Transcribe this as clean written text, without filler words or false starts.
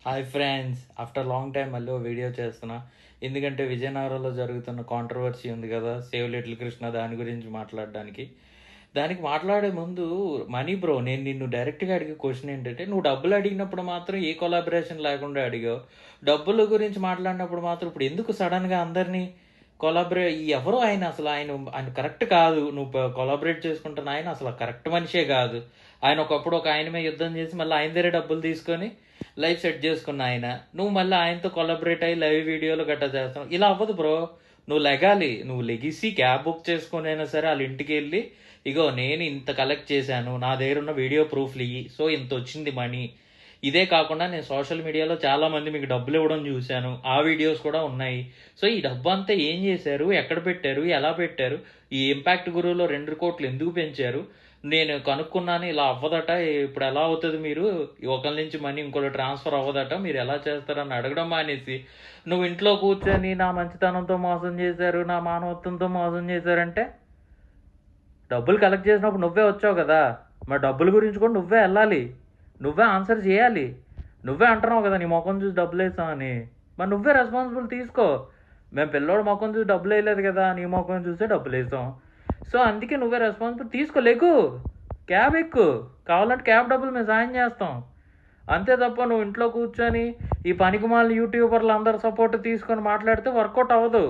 Hi friends, after long time మళ్ళీ ఓ video చేస్తున్నా. ఎందుకంటే విజయనగరంలో జరుగుతున్న కాంట్రవర్సీ ఉంది కదా, సేవ్ లిటిల్ కృష్ణ, దాని గురించి మాట్లాడడానికి. దానికి మాట్లాడే ముందు మనీ బ్రో, నేను నిన్ను డైరెక్ట్గా అడిగే క్వశ్చన్ ఏంటంటే, నువ్వు డబ్బులు అడిగినప్పుడు మాత్రం ఏ కొలాబరేషన్ లేకుండా అడిగావు, డబ్బుల గురించి మాట్లాడినప్పుడు మాత్రం ఇప్పుడు ఎందుకు సడన్గా అందరినీ ఎవరో ఆయన అసలు ఆయన ఆయన కరెక్ట్ కాదు, నువ్వు కొలాబరేట్ చేసుకుంటున్న ఆయన అసలు కరెక్ట్ మనిషే కాదు. ఆయన ఒకప్పుడు ఒక ఆయన మీద యుద్ధం చేసి మళ్ళీ ఆయన దగ్గర డబ్బులు తీసుకొని లైఫ్ సెట్ చేసుకున్న ఆయన, నువ్వు మళ్ళీ ఆయనతో కొలాబరేట్ అయ్యి లైవ్ వీడియోలు గట్రా చేస్తావు. ఇలా అవ్వదు బ్రో. నువ్వు లెగాలి, నువ్వు లెగిసి క్యాబ్ బుక్ చేసుకొని అయినా సరే వాళ్ళ ఇంటికి వెళ్ళి, ఇగో నేను ఇంత కలెక్ట్ చేశాను, నా దగ్గర ఉన్న వీడియో ప్రూఫ్లు ఇవి, సో ఇంత వచ్చింది మనీ. ఇదే కాకుండా నేను సోషల్ మీడియాలో చాలా మంది మీకు డబ్బులు ఇవ్వడం చూశాను, ఆ వీడియోస్ కూడా ఉన్నాయి. సో ఈ డబ్బు అంతా ఏం చేశారు, ఎక్కడ పెట్టారు, ఎలా పెట్టారు, ఈ ఇంపాక్ట్ గురువులో 2 కోట్లు ఎందుకు పెంచారు, నేను కనుక్కున్నాను, ఇలా అవ్వదట, ఇప్పుడు ఎలా అవుతుంది, మీరు ఒకరి నుంచి మనీ ఇంకోటి ట్రాన్స్ఫర్ అవ్వదట, మీరు ఎలా చేస్తారని అడగడం మానేసి, నువ్వు ఇంట్లో కూర్చొని నా మంచితనంతో మోసం చేశారు, నా మానవత్వంతో మోసం చేశారంటే, డబ్బులు కలెక్ట్ చేసినప్పుడు నువ్వే వచ్చావు కదా, మరి డబ్బుల గురించి కూడా నువ్వే వెళ్ళాలి, నువ్వే ఆన్సర్ చేయాలి. నువ్వే అంటున్నావు కదా నీ ముఖం చూసి డబ్బులు వేసామని, మరి నువ్వే రెస్పాన్సిబుల్ తీసుకో. మేము పిల్లోడు ముఖం చూసి డబ్బులు వేయలేదు కదా, నీ ముఖం చూసే డబ్బులు వేసాం. సో అందుకే నువ్వే రెస్పాన్సిబుల్ తీసుకోలేకు, క్యాబ్ ఎక్కు, కావాలంటే క్యాబ్ డబ్బులు మేము సాయం చేస్తాం. అంతే తప్ప నువ్వు ఇంట్లో కూర్చొని ఈ పనికిమాలిన యూట్యూబర్లు అందరు సపోర్ట్ తీసుకొని మాట్లాడితే వర్కౌట్ అవ్వదు.